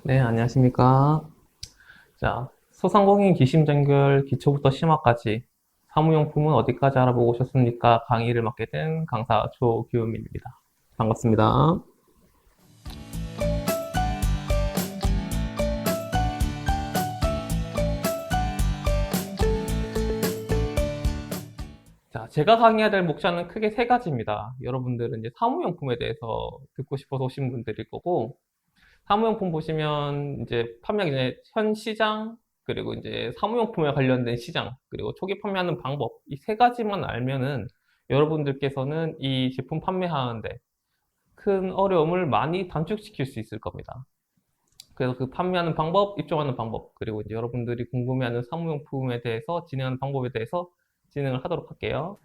네, 안녕하십니까. 자, 소상공인 기심전결 기초부터 심화까지 사무용품은 어디까지 알아보고 오셨습니까? 강의를 맡게 된 강사 조규민입니다. 반갑습니다. 자, 제가 강의해야 될 목차는 크게 세 가지입니다. 여러분들은 이제 사무용품에 대해서 듣고 싶어서 오신 분들일 거고, 사무용품 보시면 이제 판매하기 전에 현 시장, 그리고 이제 사무용품에 관련된 시장, 그리고 초기 판매하는 방법, 이 세 가지만 알면은 여러분들께서는 이 제품 판매하는데 큰 어려움을 많이 단축시킬 수 있을 겁니다. 그래서 그 판매하는 방법, 입점하는 방법, 그리고 이제 여러분들이 궁금해하는 사무용품에 대해서 진행하는 방법에 대해서 진행을 하도록 할게요.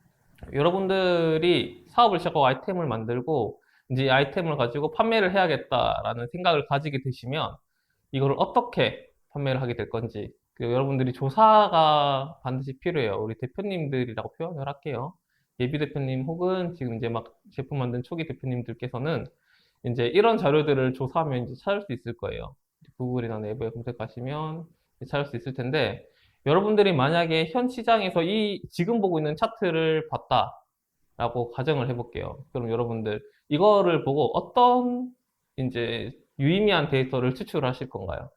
여러분들이 사업을 시작하고 아이템을 만들고 이제 이 아이템을 가지고 판매를 해야겠다라는 생각을 가지게 되시면 이걸 어떻게 판매를 하게 될 건지, 그리고 여러분들이 조사가 반드시 필요해요. 우리 대표님들이라고 표현을 할게요. 예비 대표님 혹은 지금 이제 막 제품 만든 초기 대표님들께서는 이제 이런 자료들을 조사하면 이제 찾을 수 있을 거예요. 구글이나 네이버에 검색하시면 찾을 수 있을 텐데, 여러분들이 만약에 현 시장에서 이 지금 보고 있는 차트를 봤다라고 가정을 해볼게요. 그럼 여러분들 이거를 보고 어떤 이제 유의미한 데이터를 추출하실 건가요?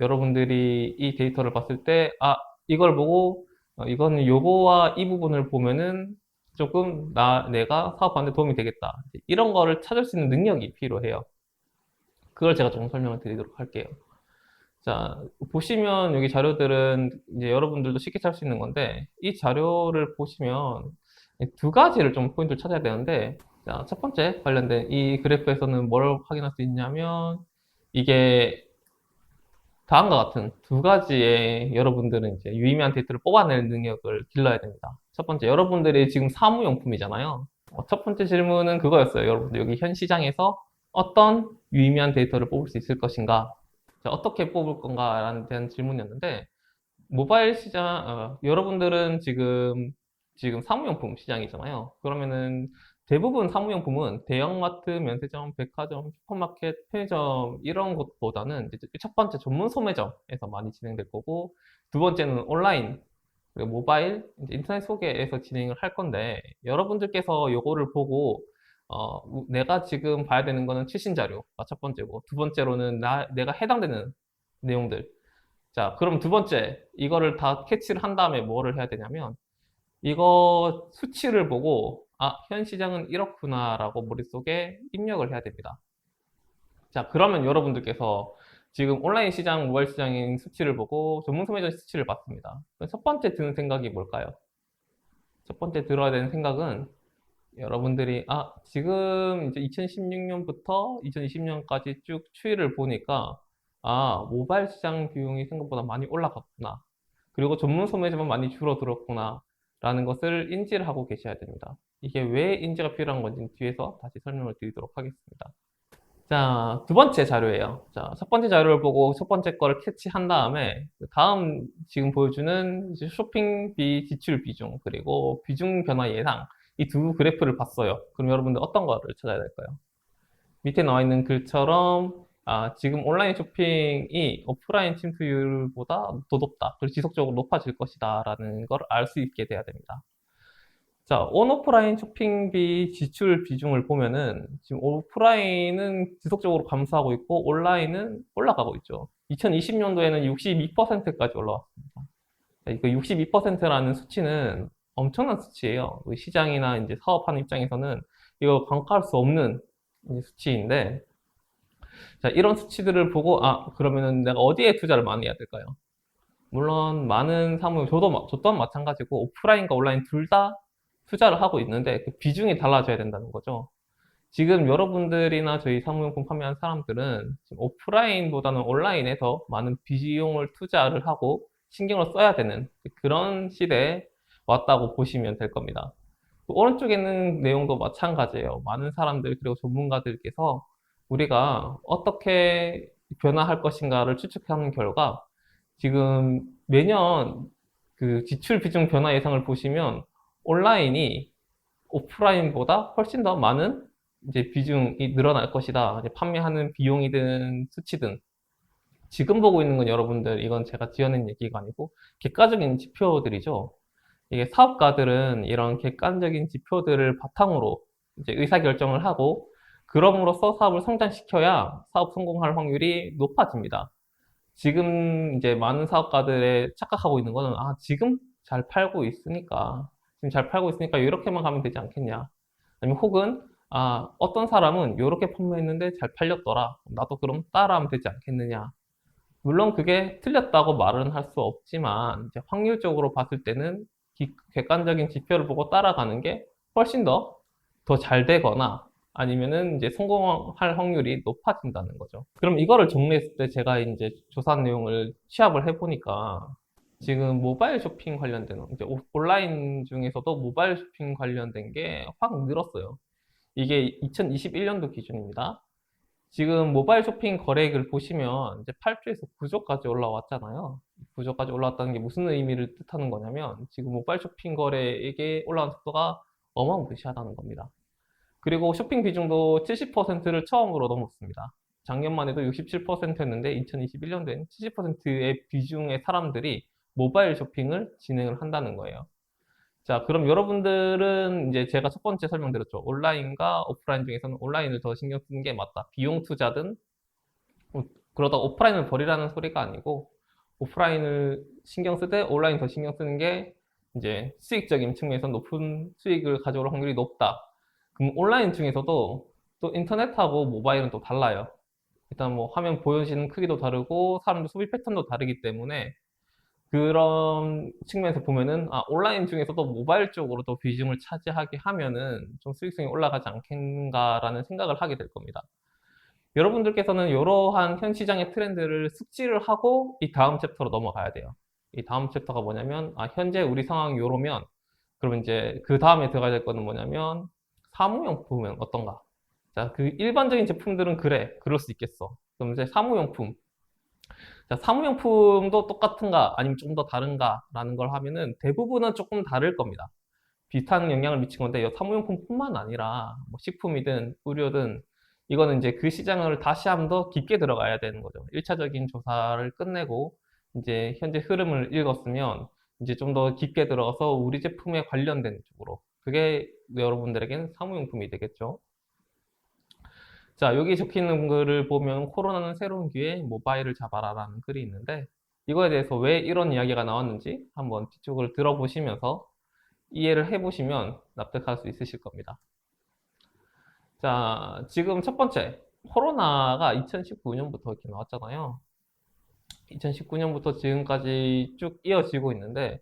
여러분들이 이 데이터를 봤을 때, 이걸 보고, 이거는 요거와 이 부분을 보면은 조금 내가 사업하는데 도움이 되겠다. 이런 거를 찾을 수 있는 능력이 필요해요. 그걸 제가 조금 설명을 드리도록 할게요. 자, 보시면 여기 자료들은 이제 여러분들도 쉽게 찾을 수 있는 건데, 이 자료를 보시면 두 가지를 좀 포인트를 찾아야 되는데, 자, 첫 번째 관련된 이 그래프에서는 뭘 확인할 수 있냐면, 이게 다음과 같은 두 가지의 여러분들은 이제 유의미한 데이터를 뽑아낼 능력을 길러야 됩니다. 첫 번째, 여러분들이 지금 사무용품이잖아요. 첫 번째 질문은 그거였어요. 여러분들 여기 현 시장에서 어떤 유의미한 데이터를 뽑을 수 있을 것인가? 자, 어떻게 뽑을 건가라는 대한 질문이었는데, 모바일 시장, 여러분들은 지금 사무용품 시장이잖아요. 그러면은 대부분 사무용품은 대형마트, 면세점, 백화점, 슈퍼마켓, 편의점 이런 곳보다는 이제 첫 번째 전문 소매점에서 많이 진행될 거고, 두 번째는 온라인, 그리고 모바일, 이제 인터넷 소개에서 진행을 할 건데, 여러분들께서 요거를 보고 내가 지금 봐야 되는 거는 최신 자료가 첫 번째고, 두 번째로는 내가 해당되는 내용들. 자, 그럼 두 번째, 이거를 다 캐치를 한 다음에 뭐를 해야 되냐면, 이거 수치를 보고, 현 시장은 이렇구나라고 머릿속에 입력을 해야 됩니다. 자, 그러면 여러분들께서 지금 온라인 시장, 모바일 시장인 수치를 보고 전문 소매점 수치를 봤습니다. 첫 번째 드는 생각이 뭘까요? 첫 번째 들어야 되는 생각은 여러분들이, 지금 이제 2016년부터 2020년까지 쭉 추이를 보니까, 모바일 시장 비용이 생각보다 많이 올라갔구나. 그리고 전문 소매점은 많이 줄어들었구나. 라는 것을 인지를 하고 계셔야 됩니다. 이게 왜 인지가 필요한 건지 뒤에서 다시 설명을 드리도록 하겠습니다. 자, 두 번째 자료예요. 자, 첫 번째 자료를 보고 첫 번째 거를 캐치한 다음에 다음 지금 보여주는 이제 쇼핑비 지출 비중 그리고 비중 변화 예상 이 두 그래프를 봤어요. 그럼 여러분들 어떤 거를 찾아야 될까요? 밑에 나와 있는 글처럼 지금 온라인 쇼핑이 오프라인 침투율보다 더 높다. 그리고 지속적으로 높아질 것이다. 라는 걸 알 수 있게 돼야 됩니다. 자, 온오프라인 쇼핑비 지출 비중을 보면은 지금 오프라인은 지속적으로 감소하고 있고 온라인은 올라가고 있죠. 2020년도에는 62%까지 올라왔습니다. 이거 62%라는 수치는 엄청난 수치예요. 우리 시장이나 이제 사업하는 입장에서는 이거 간과할 수 없는 수치인데, 자, 이런 수치들을 보고, 그러면은 내가 어디에 투자를 많이 해야 될까요? 물론 많은 사무, 저 또한 마찬가지고 오프라인과 온라인 둘 다 투자를 하고 있는데 그 비중이 달라져야 된다는 거죠. 지금 여러분들이나 저희 사무용품 판매하는 사람들은 지금 오프라인보다는 온라인에 더 많은 비용을 투자를 하고 신경을 써야 되는 그런 시대에 왔다고 보시면 될 겁니다. 그 오른쪽에 있는 내용도 마찬가지예요. 많은 사람들 그리고 전문가들께서 우리가 어떻게 변화할 것인가를 추측하는 결과 지금 매년 그 지출 비중 변화 예상을 보시면 온라인이 오프라인보다 훨씬 더 많은 이제 비중이 늘어날 것이다. 이제 판매하는 비용이든 수치든. 지금 보고 있는 건 여러분들, 이건 제가 지어낸 얘기가 아니고 객관적인 지표들이죠. 이게 사업가들은 이런 객관적인 지표들을 바탕으로 이제 의사결정을 하고, 그럼으로써 사업을 성장시켜야 사업 성공할 확률이 높아집니다. 지금 이제 많은 사업가들의 착각하고 있는 거는, 아, 지금 잘 팔고 있으니까, 지금 잘 팔고 있으니까 이렇게만 가면 되지 않겠냐. 아니면 혹은, 아, 어떤 사람은 이렇게 판매했는데 잘 팔렸더라. 나도 그럼 따라하면 되지 않겠느냐. 물론 그게 틀렸다고 말은 할 수 없지만, 이제 확률적으로 봤을 때는 객관적인 지표를 보고 따라가는 게 훨씬 더 잘 되거나 아니면은 이제 성공할 확률이 높아진다는 거죠. 그럼 이거를 정리했을 때 제가 이제 조사한 내용을 취합을 해보니까, 지금 모바일 쇼핑 관련된, 이제 온라인 중에서도 모바일 쇼핑 관련된 게 확 늘었어요. 이게 2021년도 기준입니다. 지금 모바일 쇼핑 거래액을 보시면 이제 8조에서 9조까지 올라왔잖아요. 9조까지 올라왔다는 게 무슨 의미를 뜻하는 거냐면, 지금 모바일 쇼핑 거래액이 올라간 속도가 어마무시하다는 겁니다. 그리고 쇼핑 비중도 70%를 처음으로 넘었습니다. 작년만 해도 67%였는데 2021년도엔 70%의 비중의 사람들이 모바일 쇼핑을 진행을 한다는 거예요. 자, 그럼 여러분들은 이제 제가 첫 번째 설명드렸죠. 온라인과 오프라인 중에서는 온라인을 더 신경 쓰는 게 맞다. 비용 투자든, 그러다 오프라인을 버리라는 소리가 아니고, 오프라인을 신경 쓰되 온라인 더 신경 쓰는 게 이제 수익적인 측면에서 높은 수익을 가져올 확률이 높다. 그럼 온라인 중에서도 또 인터넷하고 모바일은 또 달라요. 일단 뭐 화면 보여지는 크기도 다르고 사람들 소비 패턴도 다르기 때문에, 그런 측면에서 보면은, 아, 온라인 중에서도 모바일 쪽으로 더 비중을 차지하게 하면은 좀 수익성이 올라가지 않겠는가라는 생각을 하게 될 겁니다. 여러분들께서는 이러한 현 시장의 트렌드를 숙지를 하고 이 다음 챕터로 넘어가야 돼요. 이 다음 챕터가 뭐냐면, 아, 현재 우리 상황이 요러면, 그러면 이제 그 다음에 들어가야 될 거는 뭐냐면, 사무용품은 어떤가? 자, 그 일반적인 제품들은 그래, 그럴 수 있겠어. 그럼 이제 사무용품. 자, 사무용품도 똑같은가? 아니면 좀 더 다른가? 라는 걸 하면은 대부분은 조금 다를 겁니다. 비슷한 영향을 미친 건데, 이 사무용품뿐만 아니라 뭐 식품이든 의료든, 이거는 이제 그 시장을 다시 한 번 더 깊게 들어가야 되는 거죠. 1차적인 조사를 끝내고 이제 현재 흐름을 읽었으면 이제 좀 더 깊게 들어가서 우리 제품에 관련된 쪽으로, 그게 여러분들에겐 사무용품이 되겠죠. 자, 여기 적혀 있는 글을 보면, 코로나는 새로운 기회, 모바일을 잡아라라는 글이 있는데, 이거에 대해서 왜 이런 이야기가 나왔는지 한번 뒤쪽을 들어보시면서 이해를 해보시면 납득할 수 있으실 겁니다. 자, 지금 첫 번째, 코로나가 2019년부터 이렇게 나왔잖아요. 2019년부터 지금까지 쭉 이어지고 있는데,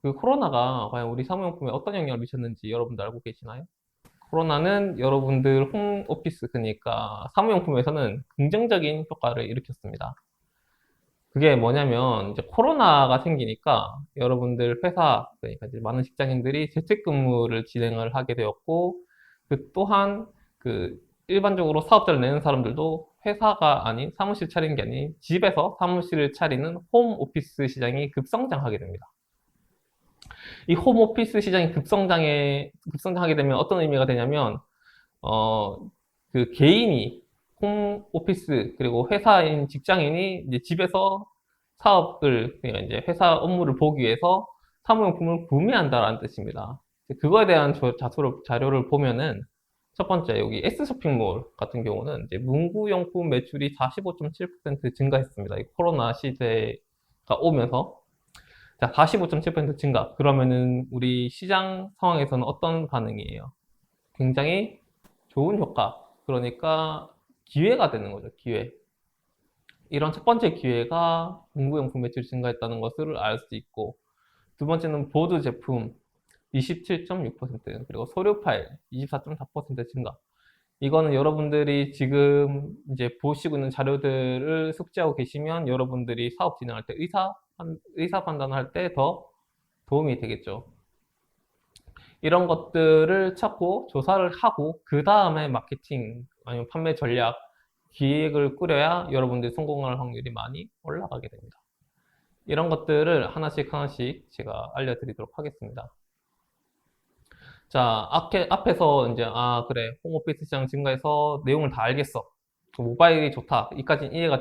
그 코로나가 과연 우리 사무용품에 어떤 영향을 미쳤는지 여러분들 알고 계시나요? 코로나는 여러분들 홈오피스, 그러니까 사무용품에서는 긍정적인 효과를 일으켰습니다. 그게 뭐냐면, 이제 코로나가 생기니까 여러분들 회사, 그러니까 이제 많은 직장인들이 재택근무를 진행을 하게 되었고, 그 또한 그 일반적으로 사업자를 내는 사람들도 회사가 아닌, 사무실 차리는 게 아닌 집에서 사무실을 차리는 홈오피스 시장이 급성장하게 됩니다. 이 홈오피스 시장이 급성장하게 되면 어떤 의미가 되냐면, 어, 그 개인이 홈오피스, 그리고 회사인 직장인이 이제 집에서 사업을, 그러니까 이제 회사 업무를 보기 위해서 사무용품을 구매한다라는 뜻입니다. 그거에 대한 자료를 보면은, 첫 번째, 여기 S쇼핑몰 같은 경우는 이제 문구용품 매출이 45.7% 증가했습니다. 이 코로나 시대가 오면서. 자, 45.7% 증가. 그러면은 우리 시장 상황에서는 어떤 반응이에요? 굉장히 좋은 효과. 그러니까 기회가 되는 거죠, 기회. 이런 첫 번째 기회가 문구용품 매출이 증가했다는 것을 알 수 있고, 두 번째는 보드 제품 27.6%, 그리고 소료 파일 24.4% 증가. 이거는 여러분들이 지금 이제 보시고 있는 자료들을 숙지하고 계시면 여러분들이 사업 진행할 때, 의사 판단을 할 때 더 도움이 되겠죠. 이런 것들을 찾고 조사를 하고 그 다음에 마케팅 아니면 판매 전략 기획을 꾸려야 여러분들이 성공할 확률이 많이 올라가게 됩니다. 이런 것들을 하나씩 하나씩 제가 알려드리도록 하겠습니다. 자, 앞에서 이제, 아, 그래, 홈오피스 시장 증가해서 내용을 다 알겠어. 모바일이 좋다. 이까지 이해가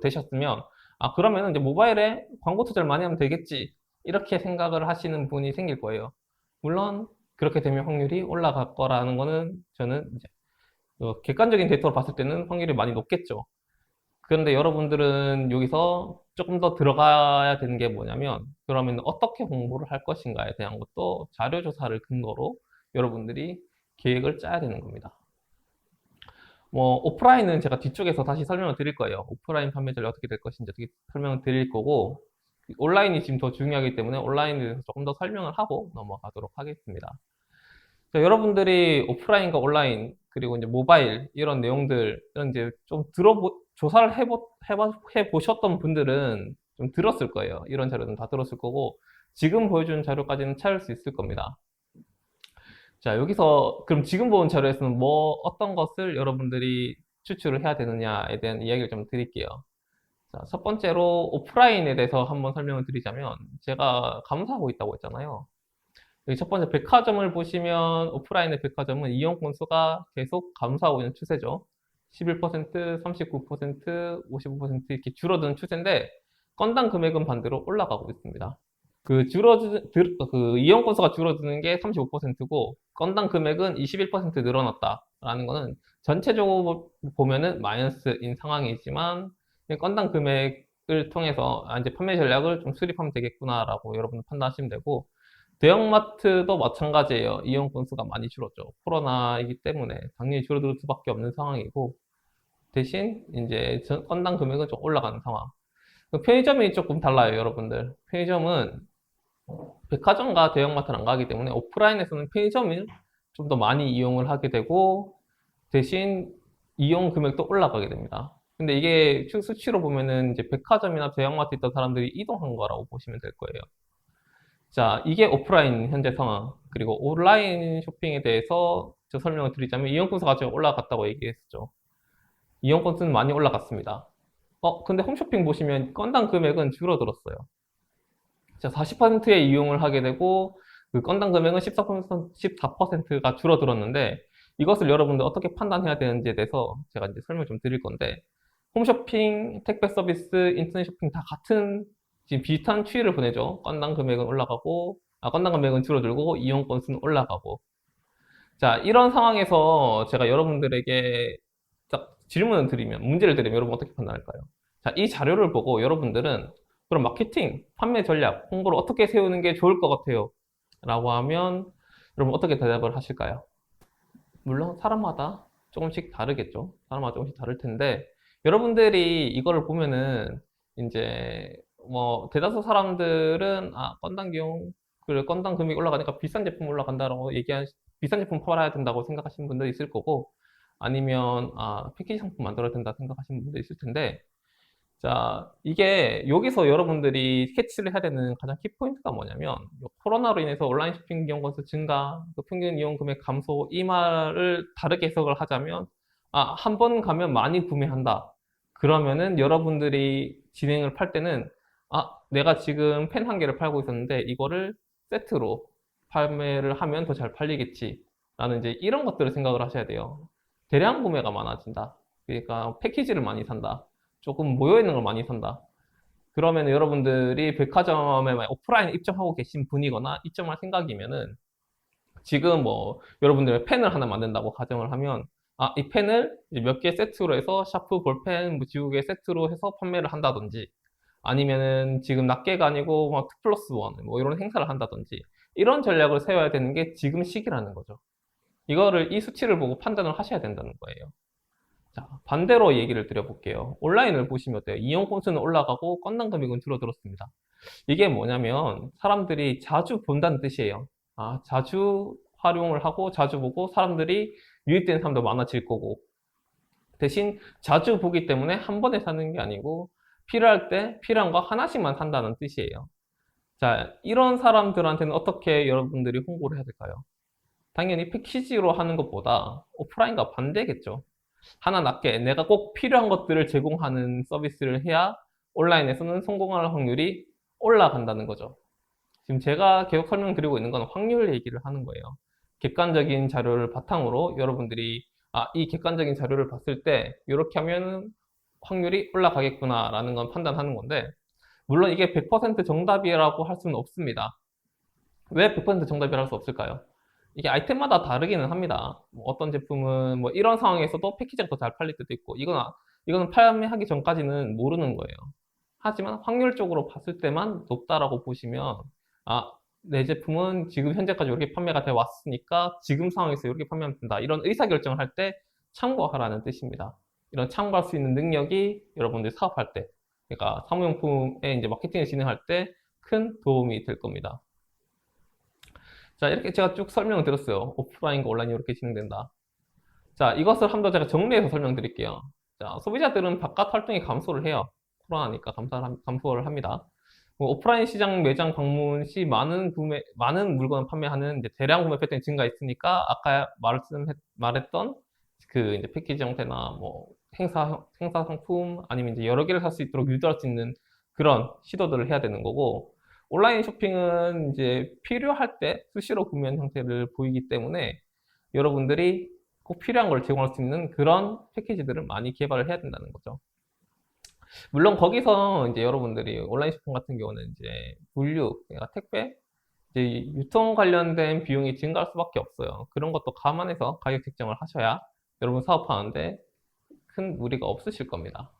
되셨으면, 아, 그러면은 이제 모바일에 광고 투자를 많이 하면 되겠지. 이렇게 생각을 하시는 분이 생길 거예요. 물론, 그렇게 되면 확률이 올라갈 거라는 거는 저는 이제 객관적인 데이터로 봤을 때는 확률이 많이 높겠죠. 그런데 여러분들은 여기서 조금 더 들어가야 되는 게 뭐냐면, 그러면 어떻게 공부를 할 것인가에 대한 것도 자료조사를 근거로 여러분들이 계획을 짜야 되는 겁니다. 뭐, 오프라인은 제가 뒤쪽에서 다시 설명을 드릴 거예요. 오프라인 판매 전략 어떻게 될 것인지 어떻게 설명을 드릴 거고, 온라인이 지금 더 중요하기 때문에 온라인에 대해서 조금 더 설명을 하고 넘어가도록 하겠습니다. 자, 여러분들이 오프라인과 온라인, 그리고 이제 모바일, 이런 내용들, 이런 이제 좀 조사를 해보셨던 분들은 좀 들었을 거예요. 이런 자료는 다 들었을 거고, 지금 보여주는 자료까지는 찾을 수 있을 겁니다. 자, 여기서, 그럼 지금 본 자료에서는 어떤 것을 여러분들이 추출을 해야 되느냐에 대한 이야기를 좀 드릴게요. 자, 첫 번째로 오프라인에 대해서 한번 설명을 드리자면, 제가 감사하고 있다고 했잖아요. 여기 첫 번째 백화점을 보시면 오프라인의 백화점은 이용 건수가 계속 감소하고 있는 추세죠. 11%, 39%, 55% 이렇게 줄어드는 추세인데 건당 금액은 반대로 올라가고 있습니다. 그 이용 건수가 줄어드는 게 35%고 건당 금액은 21% 늘어났다라는 거는 전체적으로 보면은 마이너스인 상황이지만 건당 금액을 통해서 이제 판매 전략을 좀 수립하면 되겠구나라고 여러분 판단하시면 되고 대형마트도 마찬가지예요. 이용 건수가 많이 줄었죠. 코로나이기 때문에 당연히 줄어들 수밖에 없는 상황이고 대신 이제 건당 금액은 좀 올라가는 상황. 편의점이 조금 달라요, 여러분들. 편의점은 백화점과 대형마트는 안 가기 때문에 오프라인에서는 편의점을 좀 더 많이 이용을 하게 되고 대신 이용 금액도 올라가게 됩니다. 근데 이게 수치로 보면은 이제 백화점이나 대형마트 있던 사람들이 이동한 거라고 보시면 될 거예요. 자, 이게 오프라인 현재 상황. 그리고 온라인 쇼핑에 대해서 저 설명을 드리자면 이용 건수가 지금 올라갔다고 얘기했었죠. 이용 건수는 많이 올라갔습니다. 근데 홈쇼핑 보시면 건당 금액은 줄어들었어요. 자, 40%의 이용을 하게 되고 그 건당 금액은 14%가 줄어들었는데 이것을 여러분들 어떻게 판단해야 되는지에 대해서 제가 이제 설명 좀 드릴 건데 홈쇼핑, 택배 서비스, 인터넷 쇼핑 다 같은 지금 비슷한 추이를 보내죠. 건당 금액은 올라가고 건당 금액은 줄어들고 이용 건수는 올라가고 자, 이런 상황에서 제가 여러분들에게 딱 질문을 드리면 문제를 드리면 여러분 어떻게 판단할까요? 자, 이 자료를 보고 여러분들은 그럼 마케팅, 판매 전략, 홍보를 어떻게 세우는 게 좋을 것 같아요? 라고 하면 여러분 어떻게 대답을 하실까요? 물론 사람마다 조금씩 다르겠죠. 사람마다 조금씩 다를 텐데 여러분들이 이거를 보면은 이제 뭐 대다수 사람들은 건당 비용 그리고 건당 금액이 올라가니까 비싼 제품 올라간다라고 비싼 제품 팔아야 된다고 생각하시는 분도 있을 거고 아니면 패키지 상품 만들어야 된다 생각하시는 분도 있을 텐데 자, 이게 여기서 여러분들이 캐치를 해야 되는 가장 키포인트가 뭐냐면 코로나로 인해서 온라인 쇼핑 이용 건수 증가, 평균 이용 금액 감소 이 말을 다르게 해석을 하자면 한 번 가면 많이 구매한다. 그러면은 여러분들이 진행을 팔 때는 내가 지금 펜 한 개를 팔고 있었는데 이거를 세트로 판매를 하면 더 잘 팔리겠지. 라는 이제 이런 것들을 생각을 하셔야 돼요. 대량 구매가 많아진다. 그러니까 패키지를 많이 산다. 조금 모여있는 걸 많이 산다. 그러면 여러분들이 백화점에 오프라인 입점하고 계신 분이거나 입점할 생각이면은 지금 뭐 여러분들이 펜을 하나 만든다고 가정을 하면 이 펜을 몇 개 세트로 해서 샤프, 볼펜, 뭐 지우개 세트로 해서 판매를 한다든지 아니면은 지금 낱개가 아니고 막 2 플러스 1, 뭐 이런 행사를 한다든지 이런 전략을 세워야 되는 게 지금 시기라는 거죠. 이 수치를 보고 판단을 하셔야 된다는 거예요. 자, 반대로 얘기를 드려볼게요. 온라인을 보시면 어때요? 이용 건수는 올라가고 건당 금액은 줄어들었습니다. 이게 뭐냐면 사람들이 자주 본다는 뜻이에요. 자주 활용을 하고 자주 보고 사람들이 유입되는 사람도 많아질 거고 대신 자주 보기 때문에 한 번에 사는 게 아니고 필요할 때 필요한 거 하나씩만 산다는 뜻이에요. 자, 이런 사람들한테는 어떻게 여러분들이 홍보를 해야 될까요? 당연히 패키지로 하는 것보다 오프라인과 반대겠죠. 하나 낫게 내가 꼭 필요한 것들을 제공하는 서비스를 해야 온라인에서는 성공할 확률이 올라간다는 거죠. 지금 제가 계속 설명드리고 있는 건 확률 얘기를 하는 거예요. 객관적인 자료를 바탕으로 여러분들이 아, 이 객관적인 자료를 봤을 때 이렇게 하면 확률이 올라가겠구나라는 건 판단하는 건데, 물론 이게 100% 정답이라고 할 수는 없습니다. 왜 100% 정답이라 할 수 없을까요? 이게 아이템마다 다르기는 합니다. 뭐 어떤 제품은 뭐 이런 상황에서도 패키지가 더 잘 팔릴 때도 있고, 이거는 판매하기 전까지는 모르는 거예요. 하지만 확률적으로 봤을 때만 높다라고 보시면, 아, 내 제품은 지금 현재까지 이렇게 판매가 돼 왔으니까 지금 상황에서 이렇게 판매하면 된다. 이런 의사결정을 할 때 참고하라는 뜻입니다. 이런 참고할 수 있는 능력이 여러분들 사업할 때, 그러니까 사무용품의 이제 마케팅을 진행할 때 큰 도움이 될 겁니다. 자, 이렇게 제가 쭉 설명을 드렸어요. 오프라인과 온라인이 이렇게 진행된다. 자, 이것을 한 번 제가 정리해서 설명드릴게요. 자, 소비자들은 바깥 활동이 감소를 해요. 코로나니까 감소를 합니다. 오프라인 시장 매장 방문 시 많은 물건을 판매하는 이제 대량 구매 패턴이 증가했으니까 아까 말했던 그 이제 패키지 형태나 뭐 행사 상품 아니면 이제 여러 개를 살 수 있도록 유도할 수 있는 그런 시도들을 해야 되는 거고, 온라인 쇼핑은 이제 필요할 때 수시로 구매하는 형태를 보이기 때문에 여러분들이 꼭 필요한 걸 제공할 수 있는 그런 패키지들을 많이 개발을 해야 된다는 거죠. 물론 거기서 이제 여러분들이 온라인 쇼핑 같은 경우는 이제 물류, 그러니까 택배, 이제 유통 관련된 비용이 증가할 수밖에 없어요. 그런 것도 감안해서 가격 책정을 하셔야 여러분 사업하는데 큰 무리가 없으실 겁니다.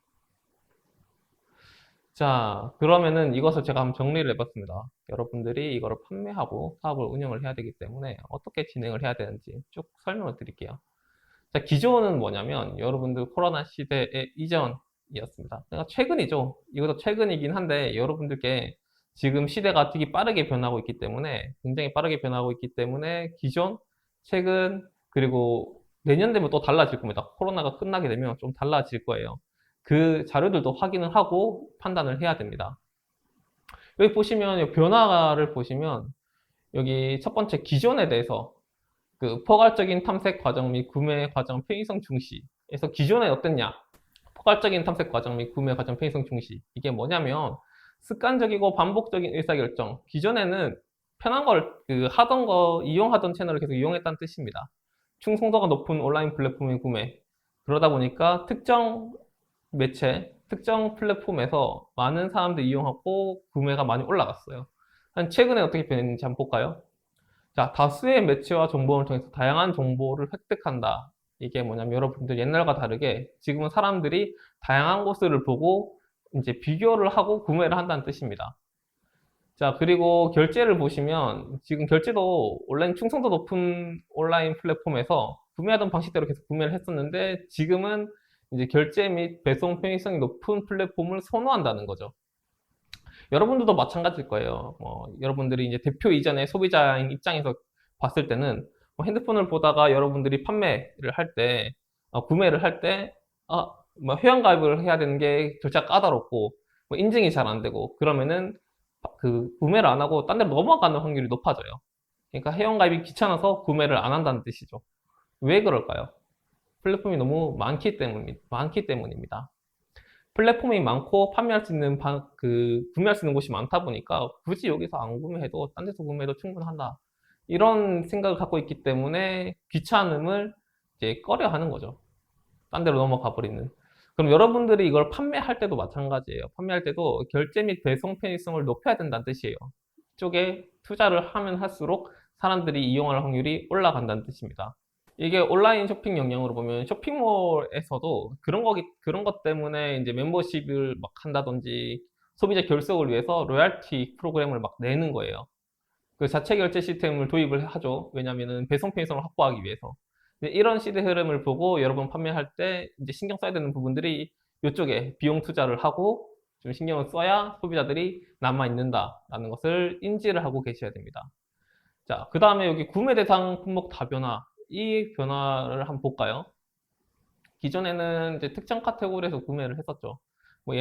자, 그러면은 이것을 제가 한번 정리를 해봤습니다. 여러분들이 이거를 판매하고 사업을 운영을 해야 되기 때문에 어떻게 진행을 해야 되는지 쭉 설명을 드릴게요. 자, 기존은 뭐냐면 여러분들 코로나 시대의 이전이었습니다. 그러니까 최근이죠. 이것도 최근이긴 한데 여러분들께 지금 시대가 되게 빠르게 변하고 있기 때문에, 굉장히 빠르게 변하고 있기 때문에 기존, 최근, 그리고 내년 되면 또 달라질 겁니다. 코로나가 끝나게 되면 좀 달라질 거예요. 그 자료들도 확인을 하고 판단을 해야 됩니다. 여기 보시면 변화를 보시면 여기 첫 번째 기존에 대해서 그 포괄적인 탐색 과정 및 구매 과정 편의성 중시에서 기존에 어땠냐? 포괄적인 탐색 과정 및 구매 과정 편의성 중시. 이게 뭐냐면 습관적이고 반복적인 의사결정. 기존에는 편한 걸, 하던 거, 이용하던 채널을 계속 이용했다는 뜻입니다. 충성도가 높은 온라인 플랫폼의 구매. 그러다 보니까 특정 매체, 특정 플랫폼에서 많은 사람들이 이용하고 구매가 많이 올라갔어요. 최근에 어떻게 변했는지 한번 볼까요? 자, 다수의 매체와 정보를 통해서 다양한 정보를 획득한다. 이게 뭐냐면 여러분들 옛날과 다르게 지금은 사람들이 다양한 곳을 보고 이제 비교를 하고 구매를 한다는 뜻입니다. 자, 그리고 결제를 보시면 지금 결제도 온라인 충성도 높은 온라인 플랫폼에서 구매하던 방식대로 계속 구매를 했었는데 지금은 이제 결제 및 배송 편의성이 높은 플랫폼을 선호한다는 거죠. 여러분들도 마찬가지일 거예요. 여러분들이 이제 대표 이전에 소비자인 입장에서 봤을 때는 핸드폰을 보다가 여러분들이 판매를 할 때, 구매를 할 때, 뭐 회원가입을 해야 되는 게 절차가 까다롭고, 뭐 인증이 잘 안 되고, 그러면은 그 구매를 안 하고 딴 데로 넘어가는 확률이 높아져요. 그러니까 회원가입이 귀찮아서 구매를 안 한다는 뜻이죠. 왜 그럴까요? 플랫폼이 너무 많기 때문입니다. 플랫폼이 많고 판매할 수 있는 구매할 수 있는 곳이 많다 보니까 굳이 여기서 안 구매해도 딴 데서 구매해도 충분하다. 이런 생각을 갖고 있기 때문에 귀찮음을 이제 꺼려 하는 거죠. 딴 데로 넘어가 버리는. 그럼 여러분들이 이걸 판매할 때도 마찬가지예요. 판매할 때도 결제 및 배송 편의성을 높여야 된다는 뜻이에요. 이쪽에 투자를 하면 할수록 사람들이 이용할 확률이 올라간다는 뜻입니다. 이게 온라인 쇼핑 영역으로 보면 쇼핑몰에서도 그런 것 때문에 이제 멤버십을 막 한다든지 소비자 결속을 위해서 로얄티 프로그램을 막 내는 거예요. 그 자체 결제 시스템을 도입을 하죠. 왜냐면은 배송 편의성을 확보하기 위해서. 근데 이런 시대 흐름을 보고 여러분 판매할 때 이제 신경 써야 되는 부분들이 이쪽에 비용 투자를 하고 좀 신경을 써야 소비자들이 남아 있는다라는 것을 인지를 하고 계셔야 됩니다. 자, 그 다음에 여기 구매 대상 품목 다변화. 이 변화를 한번 볼까요? 기존에는 이제 특정 카테고리에서 구매를 했었죠. 뭐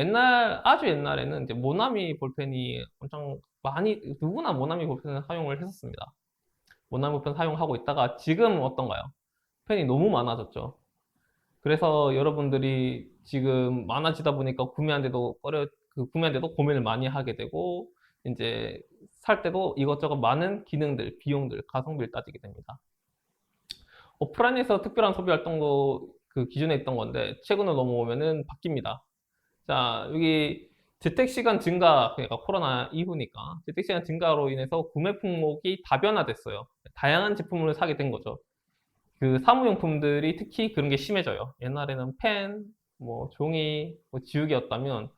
아주 옛날에는 이제 모나미 볼펜이 엄청 많이, 누구나 모나미 볼펜을 사용을 했었습니다. 모나미 볼펜 사용하고 있다가 지금 어떤가요? 펜이 너무 많아졌죠. 그래서 여러분들이 지금 많아지다 보니까 구매하는데도 고민을 많이 하게 되고, 이제 살 때도 이것저것 많은 기능들, 비용들, 가성비를 따지게 됩니다. 오프라인에서 특별한 소비 활동도 그 기존에 있던 건데 최근으로 넘어오면은 바뀝니다. 자, 여기 재택 시간 증가, 그러니까 코로나 이후니까 재택 시간 증가로 인해서 구매 품목이 다변화됐어요. 다양한 제품을 사게 된 거죠. 그 사무용품들이 특히 그런 게 심해져요. 옛날에는 펜, 뭐 종이, 뭐 지우개였다면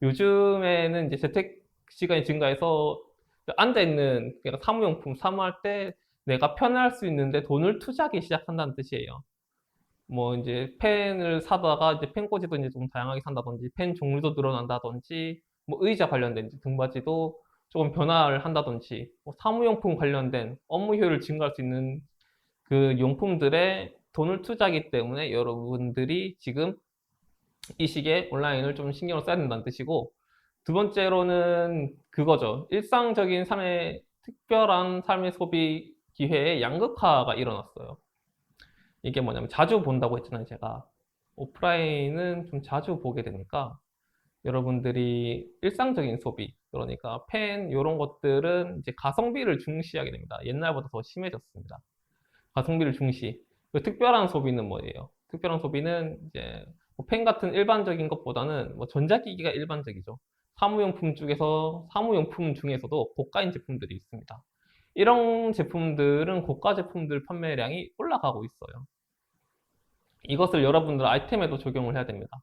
요즘에는 이제 재택 시간이 증가해서 앉아있는, 그러니까 사무용품 사무할 때 내가 편할 수 있는데 돈을 투자하기 시작한다는 뜻이에요. 뭐 이제 펜을 사다가 이제 펜꽂이도 이제 좀 다양하게 산다든지, 펜 종류도 늘어난다든지, 뭐 의자 관련된 이제 등받이도 조금 변화를 한다든지, 뭐 사무용품 관련된 업무 효율을 증가할 수 있는 그 용품들에 돈을 투자하기 때문에 여러분들이 지금 이 시기에 온라인을 좀 신경을 써야 된다는 뜻이고, 두 번째로는 그거죠. 일상적인 삶의 특별한 삶의 소비 기회의 양극화가 일어났어요. 이게 뭐냐면 자주 본다고 했잖아요, 제가. 오프라인은 좀 자주 보게 되니까 여러분들이 일상적인 소비, 그러니까 펜 이런 것들은 이제 가성비를 중시하게 됩니다. 옛날보다 더 심해졌습니다. 가성비를 중시. 그 특별한 소비는 뭐예요? 특별한 소비는 이제 뭐펜 같은 일반적인 것보다는 뭐 전자기기가 일반적이죠. 사무용품 중에서도 고가인 제품들이 있습니다. 이런 제품들은 고가 제품들 판매량이 올라가고 있어요. 이것을 여러분들 아이템에도 적용을 해야 됩니다.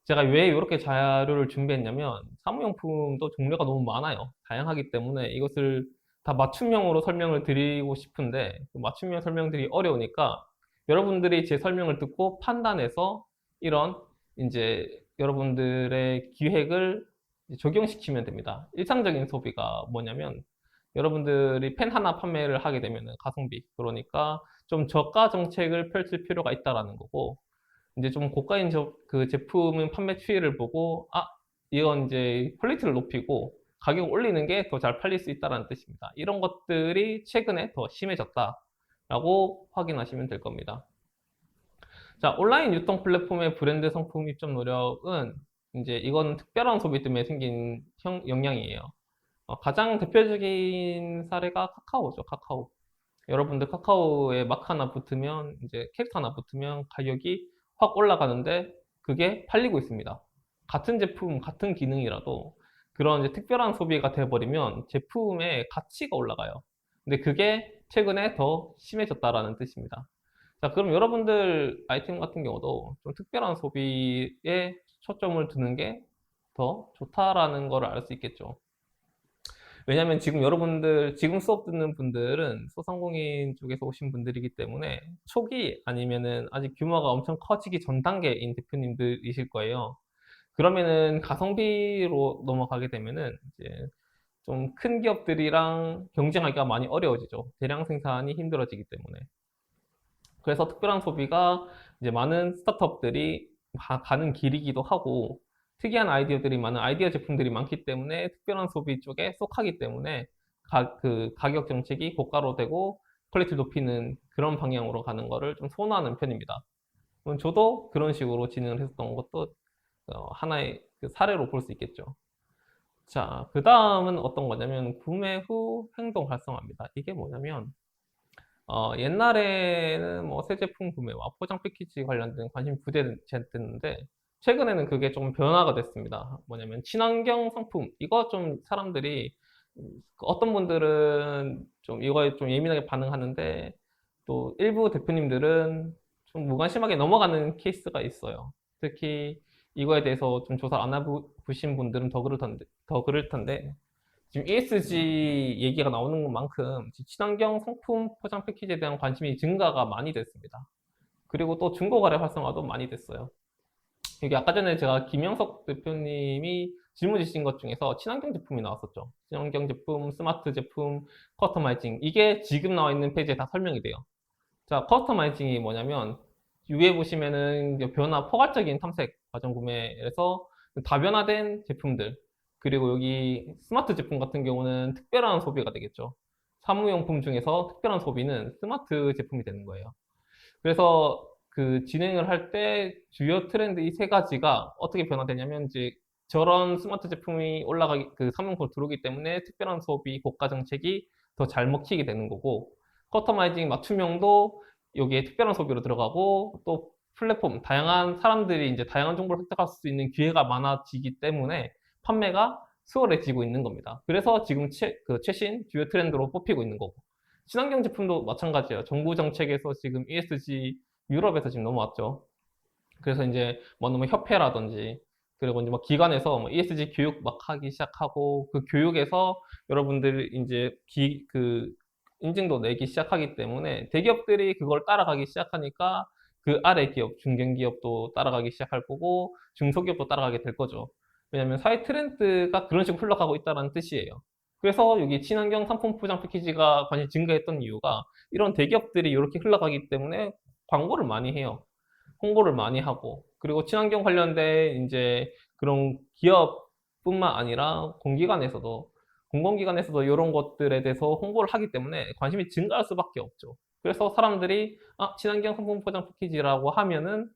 제가 왜 이렇게 자료를 준비했냐면 사무용품도 종류가 너무 많아요. 다양하기 때문에 이것을 다 맞춤형으로 설명을 드리고 싶은데 그 맞춤형 설명들이 어려우니까 여러분들이 제 설명을 듣고 판단해서 이런 이제 여러분들의 기획을 적용시키면 됩니다. 일상적인 소비가 뭐냐면 여러분들이 펜 하나 판매를 하게 되면 가성비, 그러니까 좀 저가 정책을 펼칠 필요가 있다라는 거고, 이제 좀 고가인 그 제품은 판매 추이를 보고, 아, 이건 이제 퀄리티를 높이고 가격 올리는 게 더 잘 팔릴 수 있다는 뜻입니다. 이런 것들이 최근에 더 심해졌다라고 확인하시면 될 겁니다. 자, 온라인 유통 플랫폼의 브랜드 상품 입점 노력은 이제 이건 특별한 소비 때문에 생긴 영향이에요. 가장 대표적인 사례가 카카오죠, 카카오. 여러분들 카카오에 마크 하나 붙으면, 이제 캐릭터 하나 붙으면 가격이 확 올라가는데 그게 팔리고 있습니다. 같은 제품, 같은 기능이라도 그런 이제 특별한 소비가 돼버리면 제품의 가치가 올라가요. 근데 그게 최근에 더 심해졌다라는 뜻입니다. 자, 그럼 여러분들 아이템 같은 경우도 좀 특별한 소비에 초점을 두는 게 더 좋다라는 걸 알 수 있겠죠. 왜냐면 지금 여러분들, 지금 수업 듣는 분들은 소상공인 쪽에서 오신 분들이기 때문에 초기 아니면은 아직 규모가 엄청 커지기 전 단계인 대표님들이실 거예요. 그러면은 가성비로 넘어가게 되면은 이제 좀 큰 기업들이랑 경쟁하기가 많이 어려워지죠. 대량 생산이 힘들어지기 때문에. 그래서 특별한 소비가 이제 많은 스타트업들이 가는 길이기도 하고, 특이한 아이디어들이 많은 아이디어 제품들이 많기 때문에 특별한 소비 쪽에 속하기 때문에 그 가격 정책이 고가로 되고 퀄리티 높이는 그런 방향으로 가는 거를 좀 선호하는 편입니다. 저도 그런 식으로 진행을 했었던 것도 하나의 그 사례로 볼 수 있겠죠. 자, 그 다음은 어떤 거냐면 구매 후 행동 활성화입니다. 이게 뭐냐면 옛날에는 뭐 새 제품 구매와 포장 패키지 관련된 관심이 부재됐는데 최근에는 그게 좀 변화가 됐습니다. 뭐냐면 친환경 상품, 이거 좀 사람들이 어떤 분들은 좀 이거에 좀 예민하게 반응하는데 또 일부 대표님들은 좀 무관심하게 넘어가는 케이스가 있어요. 특히 이거에 대해서 좀 조사 안 해보신 분들은 더 그럴 텐데 지금 ESG 얘기가 나오는 것만큼 친환경 상품 포장 패키지에 대한 관심이 증가가 많이 됐습니다. 그리고 또 중고거래 활성화도 많이 됐어요. 여기 아까 전에 제가 김영석 대표님이 질문 주신 것 중에서 친환경 제품이 나왔었죠. 친환경 제품, 스마트 제품, 커스터마이징. 이게 지금 나와 있는 페이지에 다 설명이 돼요. 자, 커스터마이징이 뭐냐면 위에 보시면은 포괄적인 탐색 과정 구매에서 다변화된 제품들, 그리고 여기 스마트 제품 같은 경우는 특별한 소비가 되겠죠. 사무용품 중에서 특별한 소비는 스마트 제품이 되는 거예요. 그래서 그 진행을 할 때 주요 트렌드 이 세 가지가 어떻게 변화되냐면 이제 저런 스마트 제품이 그 사무용품으로 들어오기 때문에 특별한 소비 고가 정책이 더 잘 먹히게 되는 거고, 커스터마이징 맞춤형도 여기에 특별한 소비로 들어가고 또 플랫폼, 다양한 사람들이 이제 다양한 정보를 획득할 수 있는 기회가 많아지기 때문에 판매가 수월해지고 있는 겁니다. 그래서 지금 최신 주요 트렌드로 뽑히고 있는 거고. 친환경 제품도 마찬가지예요. 정부 정책에서 지금 ESG 유럽에서 지금 넘어왔죠. 그래서 이제 뭐 협회라든지 그리고 이제 뭐 기관에서 뭐 ESG 교육 막 하기 시작하고 그 교육에서 여러분들이 이제 인증도 내기 시작하기 때문에 대기업들이 그걸 따라가기 시작하니까 그 아래 기업, 중견기업도 따라가기 시작할 거고 중소기업도 따라가게 될 거죠. 왜냐하면 사회 트렌드가 그런 식으로 흘러가고 있다는 뜻이에요. 그래서 여기 친환경 상품 포장 패키지가 관심이 증가했던 이유가 이런 대기업들이 이렇게 흘러가기 때문에 광고를 많이 해요. 홍보를 많이 하고 그리고 친환경 관련된 이제 그런 기업뿐만 아니라 공공기관에서도 이런 것들에 대해서 홍보를 하기 때문에 관심이 증가할 수밖에 없죠. 그래서 사람들이 친환경 상품 포장 패키지라고 하면은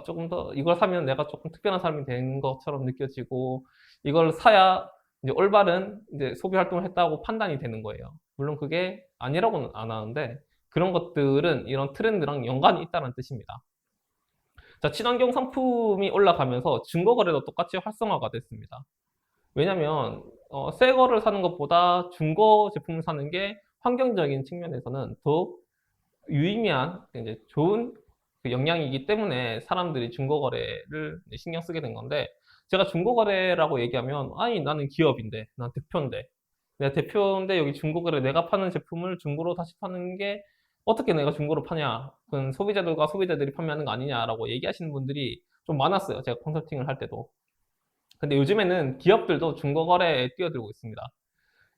조금 더 이걸 사면 내가 조금 특별한 사람이 된 것처럼 느껴지고 이걸 사야 이제 올바른 이제 소비 활동을 했다고 판단이 되는 거예요. 물론 그게 아니라고는 안 하는데 그런 것들은 이런 트렌드랑 연관이 있다는 뜻입니다. 자, 친환경 상품이 올라가면서 중고거래도 똑같이 활성화가 됐습니다. 왜냐면 새 거를 사는 것보다 중고 제품을 사는 게 환경적인 측면에서는 더 유의미한 이제 좋은 그 영향이기 때문에 사람들이 중고거래를 신경 쓰게 된 건데 제가 중고거래라고 얘기하면 아니 나는 기업인데 난 대표인데 내가 대표인데 여기 중고거래 내가 파는 제품을 중고로 다시 파는 게 어떻게 내가 중고로 파냐 그건 소비자들과 소비자들이 판매하는 거 아니냐라고 얘기하시는 분들이 좀 많았어요. 제가 컨설팅을 할 때도. 근데 요즘에는 기업들도 중고거래에 뛰어들고 있습니다.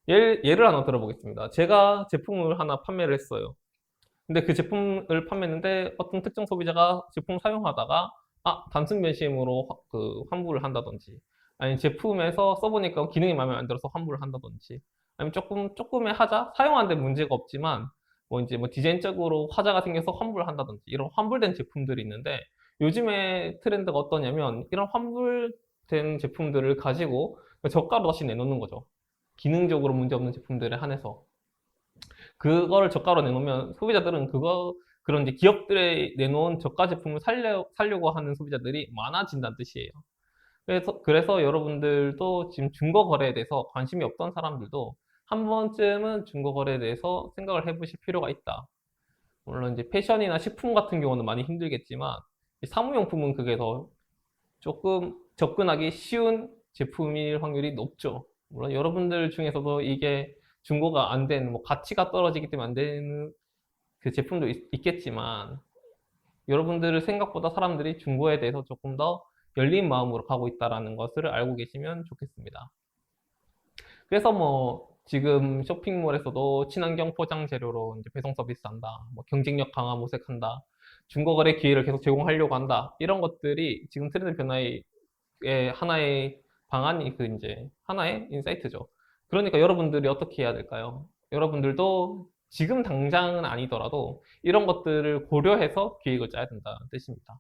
예를 하나 들어보겠습니다. 제가 제품을 하나 판매를 했어요. 근데 그 제품을 판매했는데 어떤 특정 소비자가 제품을 사용하다가 단순 변심으로 환불을 한다든지 아니면 제품에서 써보니까 기능이 마음에 안 들어서 환불을 한다든지 아니면 조금의 하자 사용하는데 문제가 없지만 뭐 이제 뭐 디자인적으로 화자가 생겨서 환불을 한다든지 이런 환불된 제품들이 있는데 요즘에 트렌드가 어떠냐면 이런 환불된 제품들을 가지고 저가로 다시 내놓는 거죠. 기능적으로 문제없는 제품들에 한해서 그걸 저가로 내놓으면 소비자들은 그런 이제 기업들이 내놓은 저가 제품을 살려고 하는 소비자들이 많아진다는 뜻이에요. 그래서 여러분들도 지금 중고 거래에 대해서 관심이 없던 사람들도 한 번쯤은 중고 거래에 대해서 생각을 해보실 필요가 있다. 물론 이제 패션이나 식품 같은 경우는 많이 힘들겠지만 사무용품은 그게 더 조금 접근하기 쉬운 제품일 확률이 높죠. 물론 여러분들 중에서도 이게 중고가 안 되는, 뭐 가치가 떨어지기 때문에 안 되는 그 제품도 있겠지만 여러분들 생각보다 사람들이 중고에 대해서 조금 더 열린 마음으로 가고 있다는 것을 알고 계시면 좋겠습니다. 그래서 뭐 지금 쇼핑몰에서도 친환경 포장 재료로 이제 배송 서비스 한다, 뭐 경쟁력 강화 모색한다, 중고거래 기회를 계속 제공하려고 한다, 이런 것들이 지금 트렌드 변화의 하나의 방안이 이제 하나의 인사이트죠. 그러니까 여러분들이 어떻게 해야 될까요? 여러분들도 지금 당장은 아니더라도 이런 것들을 고려해서 기획을 짜야 된다는 뜻입니다.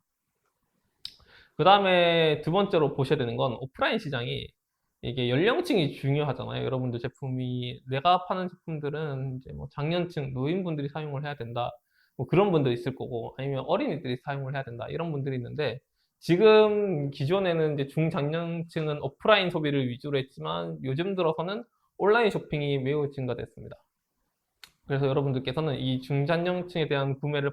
그 다음에 두 번째로 보셔야 되는 건 오프라인 시장이 이게 연령층이 중요하잖아요. 여러분들 제품이 내가 파는 제품들은 이제 뭐 장년층, 노인분들이 사용을 해야 된다. 뭐 그런 분들이 있을 거고 아니면 어린이들이 사용을 해야 된다. 이런 분들이 있는데 지금 기존에는 이제 중장년층은 오프라인 소비를 위주로 했지만 요즘 들어서는 온라인 쇼핑이 매우 증가됐습니다. 그래서 여러분들께서는 이 중장년층에 대한 판매를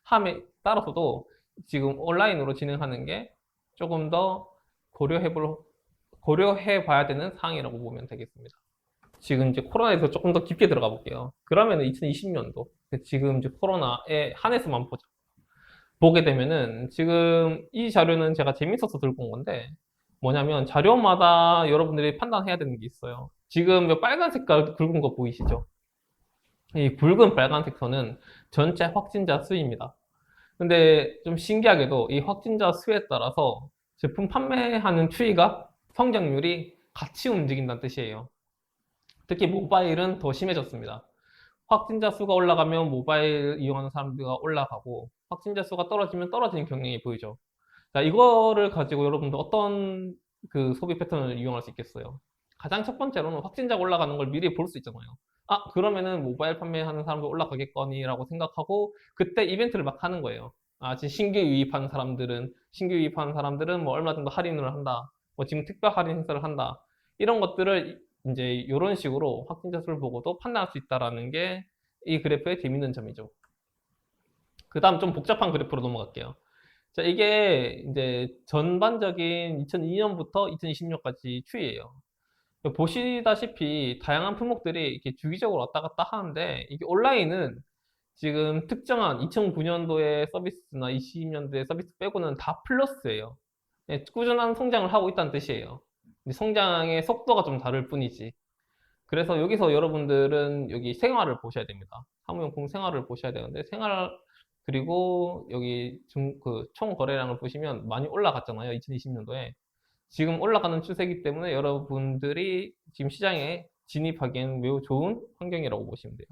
함에 따라서도 지금 온라인으로 진행하는 게 조금 더 고려해 봐야 되는 사항이라고 보면 되겠습니다. 지금 이제 코로나에서 조금 더 깊게 들어가 볼게요. 그러면 2020년도 지금 이제 코로나에 한해서만 보게 되면은 지금 이 자료는 제가 재밌어서 들고 온 건데 뭐냐면 자료마다 여러분들이 판단해야 되는 게 있어요. 지금 빨간 색깔 굵은 거 보이시죠? 이 굵은 빨간색 선은 전체 확진자 수입니다. 근데 좀 신기하게도 이 확진자 수에 따라서 제품 판매하는 추이가 성장률이 같이 움직인다는 뜻이에요. 특히 모바일은 더 심해졌습니다. 확진자 수가 올라가면 모바일 이용하는 사람들이 올라가고 확진자 수가 떨어지면 떨어지는 경향이 보이죠. 자, 이거를 가지고 여러분들 어떤 그 소비 패턴을 이용할 수 있겠어요? 가장 첫 번째로는 확진자가 올라가는 걸 미리 볼 수 있잖아요. 그러면은 모바일 판매하는 사람도 올라가겠거니라고 생각하고 그때 이벤트를 막 하는 거예요. 지금 신규 유입하는 사람들은 뭐 얼마 정도 할인을 한다. 뭐 지금 특별 할인 행사를 한다. 이런 것들을 이제 이런 식으로 확진자 수를 보고도 판단할 수 있다라는 게 이 그래프의 재밌는 점이죠. 그 다음 좀 복잡한 그래프로 넘어갈게요. 자, 이게 이제 전반적인 2002년부터 2020년까지 추이예요. 보시다시피 다양한 품목들이 이렇게 주기적으로 왔다 갔다 하는데 이게 온라인은 지금 특정한 2009년도의 서비스나 20년도의 서비스 빼고는 다 플러스예요. 꾸준한 성장을 하고 있다는 뜻이에요. 성장의 속도가 좀 다를 뿐이지. 그래서 여기서 여러분들은 여기 생활을 보셔야 됩니다. 사무용품 생활을 보셔야 되는데 그리고 여기 총 거래량을 보시면 많이 올라갔잖아요. 2020년도에. 지금 올라가는 추세이기 때문에 여러분들이 지금 시장에 진입하기에는 매우 좋은 환경이라고 보시면 돼요.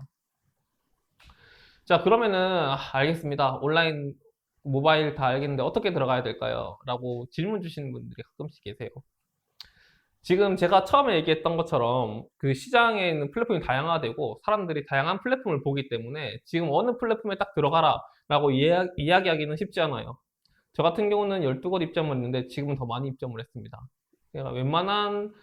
자, 그러면은 알겠습니다. 온라인, 모바일 다 알겠는데 어떻게 들어가야 될까요? 라고 질문 주시는 분들이 가끔씩 계세요. 지금 제가 처음에 얘기했던 것처럼 그 시장에 있는 플랫폼이 다양화되고 사람들이 다양한 플랫폼을 보기 때문에 지금 어느 플랫폼에 딱 들어가라 라고 이야기하기는 쉽지 않아요. 저 같은 경우는 12곳 입점을 했는데 지금은 더 많이 입점을 했습니다. 그러니까 웬만한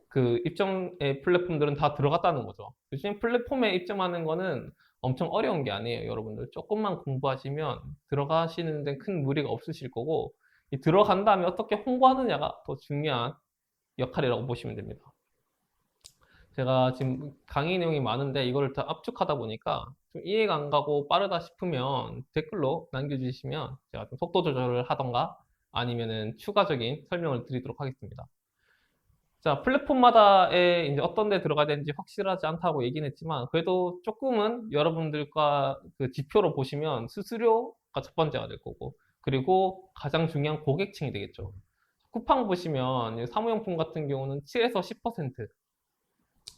그 입점의 플랫폼들은 다 들어갔다는 거죠. 요즘 플랫폼에 입점하는 거는 엄청 어려운 게 아니에요. 여러분들 조금만 공부하시면 들어가시는 데 큰 무리가 없으실 거고 들어간 다음에 어떻게 홍보하느냐가 더 중요한 역할이라고 보시면 됩니다. 제가 지금 강의 내용이 많은데 이거를 다 압축하다 보니까 좀 이해가 안 가고 빠르다 싶으면 댓글로 남겨주시면 제가 좀 속도 조절을 하던가 아니면은 추가적인 설명을 드리도록 하겠습니다. 자, 플랫폼마다에 이제 어떤 데 들어가야 되는지 확실하지 않다고 얘기는 했지만 그래도 조금은 여러분들과 그 지표로 보시면 수수료가 첫 번째가 될 거고 그리고 가장 중요한 고객층이 되겠죠. 쿠팡 보시면 사무용품 같은 경우는 7에서 10%,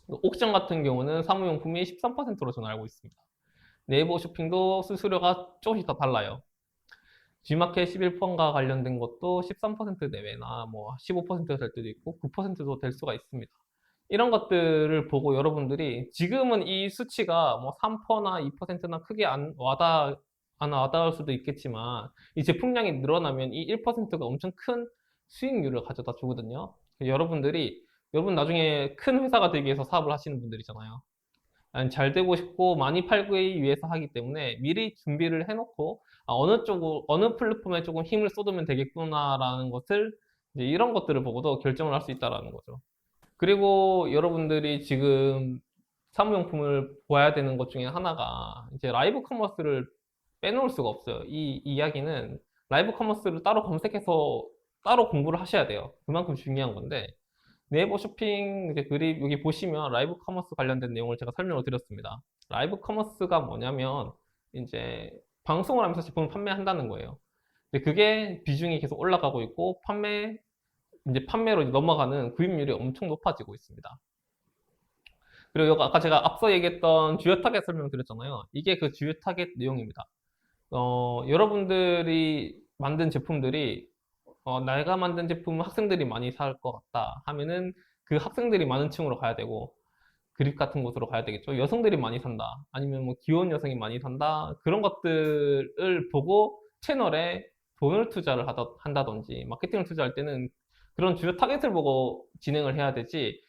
옥션 같은 경우는 사무용품이 13%로 저는 알고 있습니다. 네이버 쇼핑도 수수료가 조금씩 더 달라요. G마켓 11펀과 관련된 것도 13% 내외나 뭐 15%될 때도 있고 9%도 될 수가 있습니다. 이런 것들을 보고 여러분들이 지금은 이 수치가 뭐 3%나 2%나 크게 안 와닿을 수도 있겠지만 이 제품량이 늘어나면 이 1%가 엄청 큰 수익률을 가져다 주거든요. 여러분 나중에 큰 회사가 되기 위해서 사업을 하시는 분들이잖아요. 잘 되고 싶고 많이 팔기 위해서 하기 때문에 미리 준비를 해놓고 어느 플랫폼에 조금 힘을 쏟으면 되겠구나라는 것을 이제 이런 것들을 보고도 결정을 할 수 있다라는 거죠. 그리고 여러분들이 지금 사무용품을 보아야 되는 것 중에 하나가 이제 라이브 커머스를 빼놓을 수가 없어요. 이 이야기는 라이브 커머스를 따로 검색해서 따로 공부를 하셔야 돼요. 그만큼 중요한 건데 네이버 쇼핑 이제 그립 여기 보시면 라이브 커머스 관련된 내용을 제가 설명을 드렸습니다. 라이브 커머스가 뭐냐면 이제 방송을 하면서 제품을 판매한다는 거예요. 근데 그게 비중이 계속 올라가고 있고 이제 판매로 넘어가는 구입률이 엄청 높아지고 있습니다. 그리고 아까 제가 앞서 얘기했던 주요 타겟 설명드렸잖아요. 이게 그 주요 타겟 내용입니다. 여러분들이 만든 제품들이 내가 만든 제품은 학생들이 많이 살 것 같다 하면은 그 학생들이 많은 층으로 가야 되고 그립 같은 곳으로 가야 되겠죠. 여성들이 많이 산다. 아니면 뭐 귀여운 여성이 많이 산다. 그런 것들을 보고 채널에 돈을 투자를 한다든지 마케팅을 투자할 때는 그런 주요 타겟을 보고 진행을 해야 되지.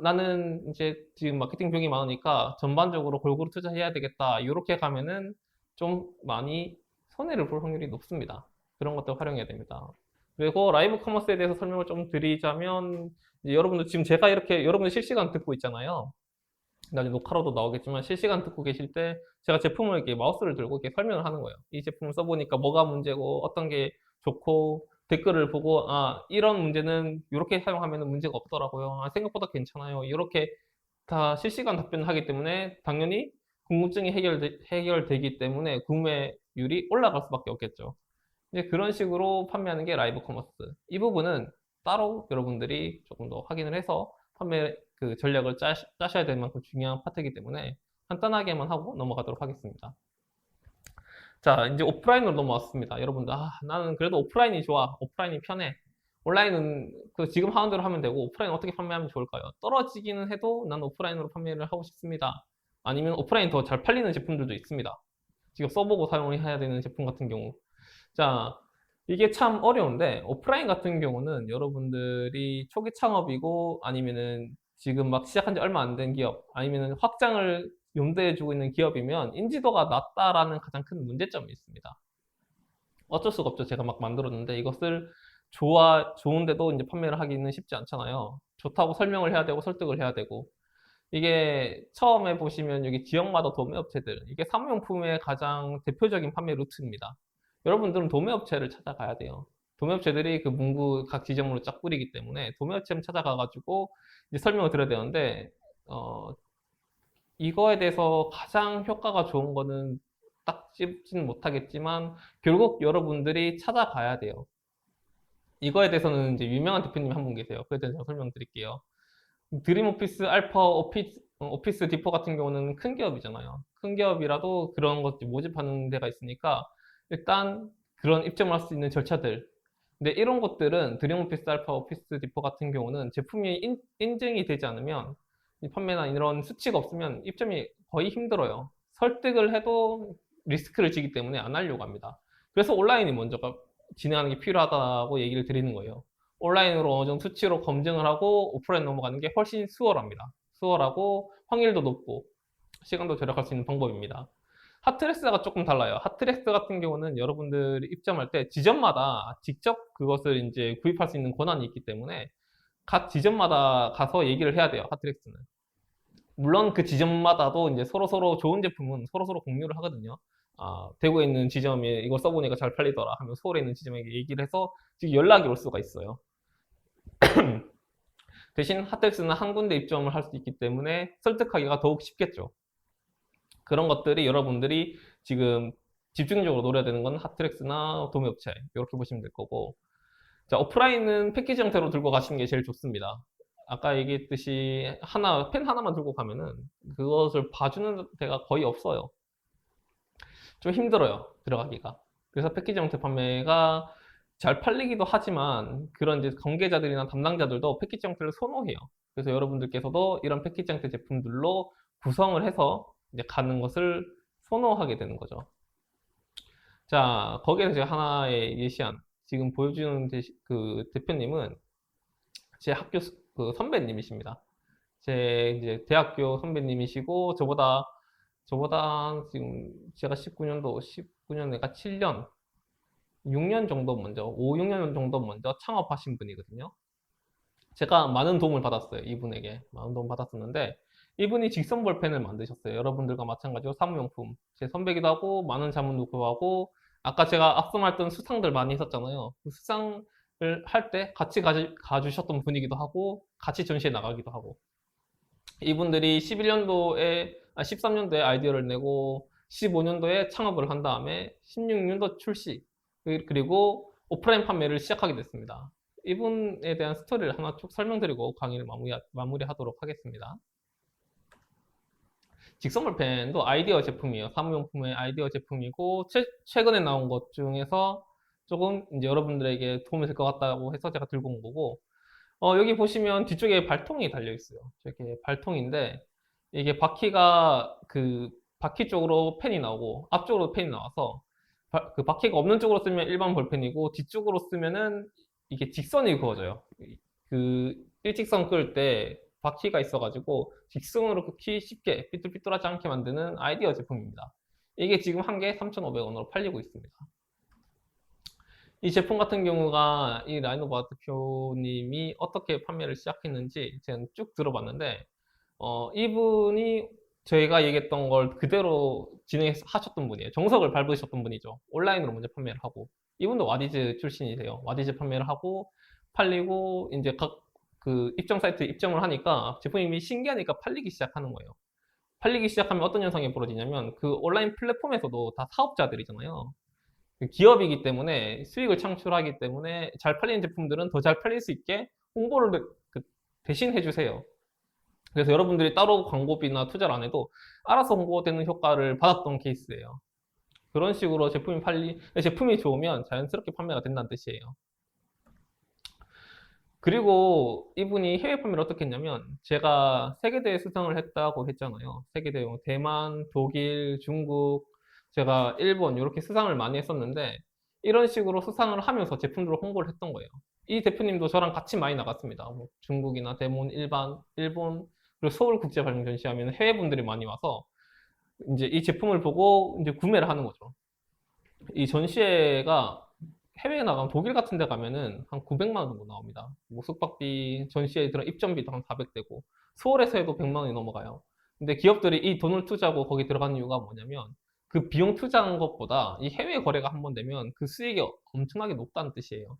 나는 이제 지금 마케팅 비용이 많으니까 전반적으로 골고루 투자해야 되겠다. 이렇게 가면은 좀 많이 손해를 볼 확률이 높습니다. 그런 것들 활용해야 됩니다. 그리고 라이브 커머스에 대해서 설명을 좀 드리자면 여러분들 지금 제가 이렇게 여러분들 실시간 듣고 있잖아요. 나중에 녹화로도 나오겠지만 실시간 듣고 계실 때 제가 제품을 이렇게 마우스를 들고 이렇게 설명을 하는 거예요. 이 제품을 써보니까 뭐가 문제고 어떤 게 좋고 댓글을 보고 이런 문제는 이렇게 사용하면 문제가 없더라고요. 생각보다 괜찮아요. 이렇게 다 실시간 답변을 하기 때문에 당연히 궁금증이 해결되기 때문에 구매율이 올라갈 수밖에 없겠죠. 이제 그런 식으로 판매하는 게 라이브 커머스. 이 부분은 따로 여러분들이 조금 더 확인을 해서 판매 그 전략을 짜셔야 될 만큼 중요한 파트이기 때문에 간단하게만 하고 넘어가도록 하겠습니다. 자, 이제 오프라인으로 넘어왔습니다. 여러분들, 나는 그래도 오프라인이 좋아. 오프라인이 편해. 온라인은 지금 하는 대로 하면 되고 오프라인 어떻게 판매하면 좋을까요? 떨어지기는 해도 난 오프라인으로 판매를 하고 싶습니다. 아니면 오프라인 더 잘 팔리는 제품들도 있습니다. 직접 써보고 사용을 해야 되는 제품 같은 경우. 자, 이게 참 어려운데 오프라인 같은 경우는 여러분들이 초기 창업이고 아니면은 지금 막 시작한 지 얼마 안 된 기업 아니면은 확장을 염두에 두고 있는 기업이면 인지도가 낮다라는 가장 큰 문제점이 있습니다. 어쩔 수가 없죠. 제가 막 만들었는데 이것을 좋은데도 이제 판매를 하기는 쉽지 않잖아요. 좋다고 설명을 해야 되고 설득을 해야 되고. 이게 처음에 보시면 여기 지역마다 도매업체들, 이게 사무용품의 가장 대표적인 판매 루트입니다. 여러분들은 도매업체를 찾아가야 돼요. 도매업체들이 그 문구 각 지점으로 쫙 뿌리기 때문에 도매업체를 찾아가가지고 이제 설명을 드려야 되는데, 이거에 대해서 가장 효과가 좋은 거는 딱 찝지는 못하겠지만 결국 여러분들이 찾아가야 돼요. 이거에 대해서는 이제 유명한 대표님이 한 분 계세요. 그에 대해서 설명드릴게요. 드림 오피스, 알파 오피스 디포 같은 경우는 큰 기업이잖아요. 큰 기업이라도 그런 것 모집하는 데가 있으니까 일단 그런 입점을 할 수 있는 절차들. 근데 이런 것들은 드림 오피스, 알파 오피스 디포 같은 경우는 제품이 인증이 되지 않으면 판매나 이런 수치가 없으면 입점이 거의 힘들어요. 설득을 해도 리스크를 지기 때문에 안 하려고 합니다. 그래서 온라인이 먼저 진행하는 게 필요하다고 얘기를 드리는 거예요. 온라인으로 어느 정도 수치로 검증을 하고 오프라인 넘어가는 게 훨씬 수월합니다. 수월하고 확률도 높고 시간도 절약할 수 있는 방법입니다. 핫트렉스가 조금 달라요. 핫트렉스 같은 경우는 여러분들이 입점할 때 지점마다 직접 그것을 이제 구입할 수 있는 권한이 있기 때문에 각 지점마다 가서 얘기를 해야 돼요. 핫트렉스는. 물론 그 지점마다도 이제 서로서로 좋은 제품은 서로서로 공유를 하거든요. 대구에 있는 지점에 이걸 써보니까 잘 팔리더라 하면 서울에 있는 지점에게 얘기를 해서 지금 연락이 올 수가 있어요. 대신 핫텍스는 한 군데 입점을 할 수 있기 때문에 설득하기가 더욱 쉽겠죠. 그런 것들이 여러분들이 지금 집중적으로 노려야 되는 건 핫트렉스나 도매업체 이렇게 보시면 될 거고, 자, 오프라인은 패키지 형태로 들고 가시는 게 제일 좋습니다. 아까 얘기했듯이 펜 하나만 들고 가면은 그것을 봐주는 데가 거의 없어요. 좀 힘들어요, 들어가기가. 그래서 패키지 형태 판매가 잘 팔리기도 하지만 그런 이제 관계자들이나 담당자들도 패키지 형태를 선호해요. 그래서 여러분들께서도 이런 패키지 형태 제품들로 구성을 해서 이제 가는 것을 선호하게 되는 거죠. 자, 거기에서 제가 하나의 예시한 지금 보여주는 그 대표님은 제 학교 그 선배님이십니다. 제 이제 대학교 선배님이시고 저보다 지금 제가 19년 내가 7년 6년 정도 먼저 5, 6년 정도 먼저 창업하신 분이거든요. 제가 많은 도움을 받았어요. 이분에게 많은 도움 받았었는데 이분이 직선 볼펜을 만드셨어요. 여러분들과 마찬가지로 사무용품 제 선배기도 하고 많은 자문도 구하고 아까 제가 앞서 말했던 수상들 많이 했었잖아요. 그 수상을 할 때 같이 가주셨던 분이기도 하고 같이 전시에 나가기도 하고 이분들이 13년도에 아이디어를 내고 15년도에 창업을 한 다음에 16년도 출시 그리고 오프라인 판매를 시작하게 됐습니다. 이분에 대한 스토리를 하나 쭉 설명드리고 강의를 마무리하도록 하겠습니다. 직선볼펜도 아이디어 제품이에요. 사무용품의 아이디어 제품이고 최근에 나온 것 중에서 조금 이제 여러분들에게 도움이 될 것 같다고 해서 제가 들고 온 거고 여기 보시면 뒤쪽에 발통이 달려 있어요. 이렇게 발통인데 이게 바퀴가 그 바퀴 쪽으로 펜이 나오고 앞쪽으로 펜이 나와서 그 바퀴가 없는 쪽으로 쓰면 일반 볼펜이고 뒤쪽으로 쓰면은 이게 직선이 그어져요. 그 일직선 끌 때 바퀴가 있어가지고 직선으로 긋기 쉽게 삐뚤삐뚤하지 않게 만드는 아이디어 제품입니다. 이게 지금 한 개 3,500원으로 팔리고 있습니다. 이 제품 같은 경우가 이 라이노바 대표님이 어떻게 판매를 시작했는지 제가 쭉 들어봤는데 이분이 저희가 얘기했던 걸 그대로 진행하셨던 분이에요. 정석을 밟으셨던 분이죠. 온라인으로 먼저 판매를 하고 이분도 와디즈 출신이세요. 와디즈 판매를 하고 팔리고 이제 각 그 입점 사이트에 입점을 하니까 제품이 신기하니까 팔리기 시작하는 거예요. 팔리기 시작하면 어떤 현상이 벌어지냐면 그 온라인 플랫폼에서도 다 사업자들이잖아요. 기업이기 때문에 수익을 창출하기 때문에 잘 팔리는 제품들은 더 잘 팔릴 수 있게 홍보를 대신 해주세요. 그래서 여러분들이 따로 광고비나 투자를 안 해도 알아서 홍보되는 효과를 받았던 케이스예요. 그런 식으로 제품이 좋으면 자연스럽게 판매가 된다는 뜻이에요. 그리고 이분이 해외 판매를 어떻게 했냐면, 제가 세계대회 수상을 했다고 했잖아요. 세계대회, 뭐 대만, 독일, 중국, 제가 일본, 이렇게 수상을 많이 했었는데, 이런 식으로 수상을 하면서 제품들을 홍보를 했던 거예요. 이 대표님도 저랑 같이 많이 나갔습니다. 뭐 중국이나 대만, 일본, 그리고 서울 국제발명 전시하면 해외 분들이 많이 와서, 이제 이 제품을 보고 이제 구매를 하는 거죠. 이 전시회가 해외에 나가면 독일 같은 데 가면은 한 900만 원 정도 나옵니다. 뭐 숙박비, 전시회 들어 입점비도 한 400대고, 서울에서 해도 100만 원이 넘어가요. 근데 기업들이 이 돈을 투자하고 거기 들어가는 이유가 뭐냐면, 그 비용 투자한 것보다 이 해외 거래가 한 번 되면 그 수익이 엄청나게 높다는 뜻이에요.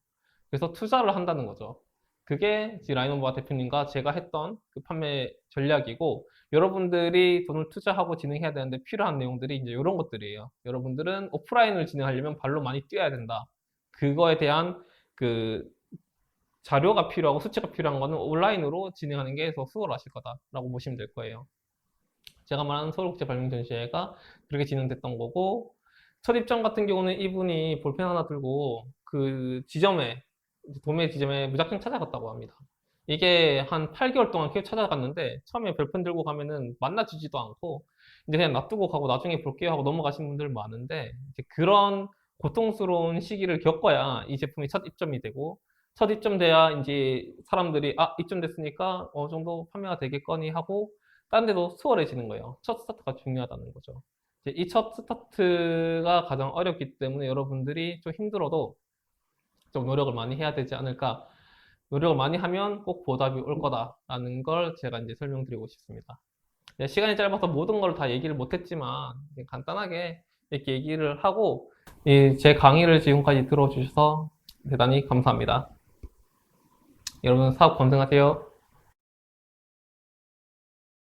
그래서 투자를 한다는 거죠. 그게 라이노바 대표님과 제가 했던 그 판매 전략이고, 여러분들이 돈을 투자하고 진행해야 되는데 필요한 내용들이 이제 이런 것들이에요. 여러분들은 오프라인을 진행하려면 발로 많이 뛰어야 된다. 그거에 대한 그 자료가 필요하고 수치가 필요한 거는 온라인으로 진행하는 게 더 수월하실 거다라고 보시면 될 거예요. 제가 말하는 서울국제발명전시회가 그렇게 진행됐던 거고, 첫 입점 같은 경우는 이분이 볼펜 하나 들고 그 지점에, 도매 지점에 무작정 찾아갔다고 합니다. 이게 한 8개월 동안 계속 찾아갔는데, 처음에 별펜 들고 가면은 만나주지도 않고 이제 그냥 놔두고 가고 나중에 볼게요 하고 넘어가신 분들 많은데, 이제 그런 고통스러운 시기를 겪어야 이 제품이 첫 입점이 되고, 첫 입점돼야 이제 사람들이 입점됐으니까 어느 정도 판매가 되겠거니 하고 다른 데도 수월해지는 거예요. 첫 스타트가 중요하다는 거죠. 이 첫 스타트가 가장 어렵기 때문에 여러분들이 좀 힘들어도 좀 노력을 많이 해야 되지 않을까. 노력을 많이 하면 꼭 보답이 올 거다라는 걸 제가 이제 설명드리고 싶습니다. 시간이 짧아서 모든 걸 다 얘기를 못했지만 간단하게 이렇게 얘기를 하고, 제 강의를 지금까지 들어주셔서 대단히 감사합니다. 여러분 사업 건승하세요.